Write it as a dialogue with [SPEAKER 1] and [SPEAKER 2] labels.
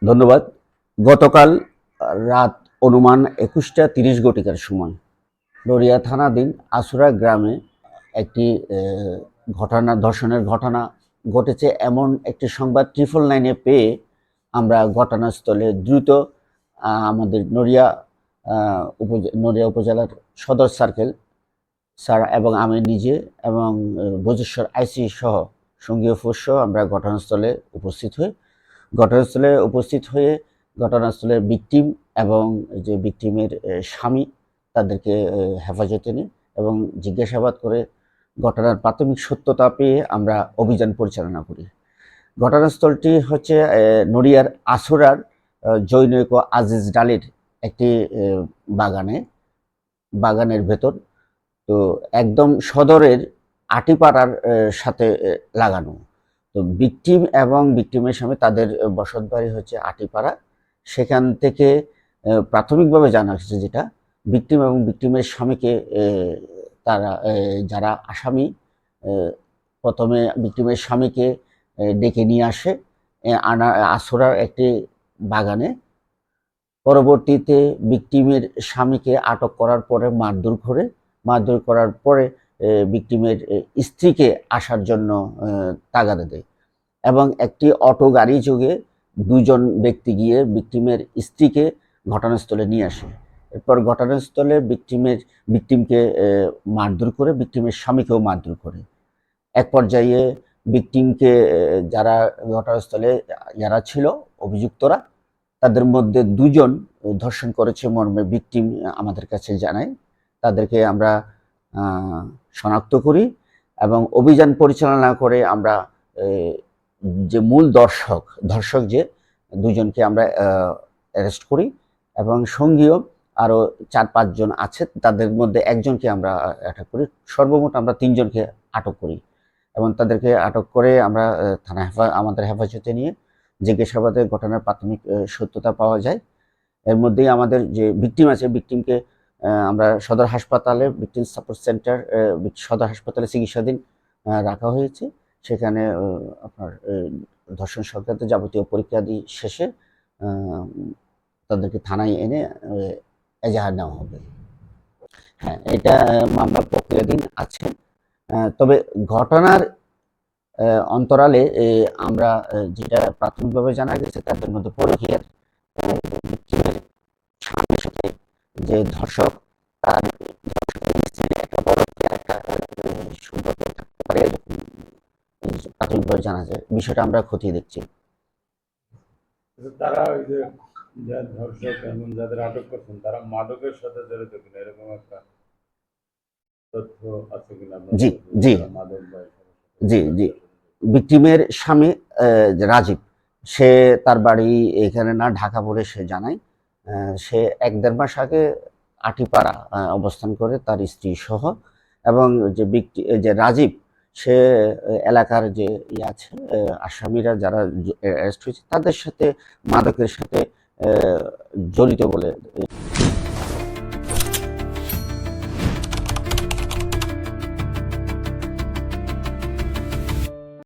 [SPEAKER 1] ধন্যবাদ। গতকাল রাত অনুমান 21টা 30 ঘটিকার সময় নড়িয়া থানাধীন আসুরা গ্রামে একটি ধর্ষণের ঘটনা ঘটেছে এমন একটি সংবাদ 999-এ পেয়ে আমরা ঘটনাস্থলে দ্রুত আমাদের নড়িয়া উপজেলার সদর সার্কেল স্যার এবং আমি নিজে এবং ভোজেশ্বর আইসি সহ সঙ্গীয় ফোর্স সহ আমরা ঘটনাস্থলে উপস্থিত হয়ে ঘটনাস্থলের ভিকটিম এবং যে ভিকটিমের স্বামী তাদেরকে হেফাজতে নিই এবং জিজ্ঞাসাবাদ করে ঘটনার প্রাথমিক সত্যতা পেয়ে আমরা অভিযান পরিচালনা করি। ঘটনাস্থলটি হচ্ছে নড়িয়ার আসুরার জৈনৈক আজিজ ডালির একটি বাগানের ভেতর, তো একদম সদরের আটিপাড়ার সাথে লাগানো। তো ভিকটিম এবং ভিকটিমের স্বামী তাদের বসত বাড়ি হচ্ছে আটিপাড়া। সেখান থেকে প্রাথমিকভাবে জানা গেছে যেটা ভিকটিম এবং ভিকটিমের স্বামীকে তারা যারা আসামি প্রথমে ভিকটিমের স্বামীকে ডেকে নিয়ে আসে আসোরার একটি বাগানে। পরবর্তীতে ভিকটিমের স্বামীকে আটক করার পরে মারধর করার পরে ভিকটিমের স্ত্রীকে আসার জন্য তাগাদা দেয় এবং একটি অটো গাড়ি যোগে দুজন ব্যক্তি গিয়ে ভিকটিমের স্ত্রীকে ঘটনাস্থলে নিয়ে আসে। এরপর ঘটনাস্থলে ভিকটিমকে মারধর করে ভিকটিমের স্বামীকেও মারধর করে। এক পর্যায়ে ভিকটিমকে যারা ঘটনাস্থলে যারা ছিল অভিযুক্তরা, তাদের মধ্যে দুজন ধর্ষণ করেছে মর্মে ভিকটিম আমাদের কাছে জানায়। তাদেরকে আমরা শনাক্ত করি এবং অভিযান পরিচালনা করে আমরা যে মূল ধর্ষক যে দুজনকে আমরা অ্যারেস্ট করি এবং সঙ্গীয় আরও 4-5 জন আছে, তাদের মধ্যে একজনকে আমরা আটক করি। সর্বমোট আমরা 3 জনকে আটক করি এবং তাদেরকে আটক করে আমরা আমাদের হেফাজতে নিয়ে জিজ্ঞাসাবাদে ঘটনার প্রাথমিক সত্যতা পাওয়া যায়। এর মধ্যেই আমাদের যে ভিকটিম আছে, ভিকটিমকে আমরা সদর হাসপাতালে ভিকটিম সাপোর্ট সেন্টার সদর হাসপাতালে চিকিৎসাধীন রাখা হয়েছে। সেখানে আপনার ধর্ষণ সংক্রান্ত যাবতীয় পরীক্ষা দিয়ে শেষে তাদেরকে থানায় এনে এজাহার নেওয়া হবে। হ্যাঁ, এটা মামলা প্রক্রিয়াধীন আছে। তবে ঘটনার অন্তরালে আমরা যেটা প্রাথমিকভাবে জানা গেছে, তাদের মধ্যে পরকীয়ার স্বামীর সাথে যে ধর্ষক তার একটা পরকীয়া একটা সম্পর্ক থাকতে পারে, প্রাথমিকভাবে জানা যায়। বিষয়টা আমরা খতিয়ে দেখছি।
[SPEAKER 2] তারা ওই যে ধর্ষক এবং যাদের আটক করছেন তারা মাদকের সাথে জড়িত কিনা এরকম একটা তথ্য আছে কিনা?
[SPEAKER 1] জি জি
[SPEAKER 2] মাদক
[SPEAKER 1] জি জি ভিকটিমের স্বামী রাজীব, সে তার বাড়ি এখানে না, ঢাকা বলে সে জানায়। সে 1-1.5 মাস আগে আটিপাড়া অবস্থান করে তার স্ত্রী সহ, এবং যে রাজীব সে এলাকার যে আছে আসামিরা যারা অ্যারেস্ট হয়েছে তাদের সাথে মাদকের সাথে জড়িত বলে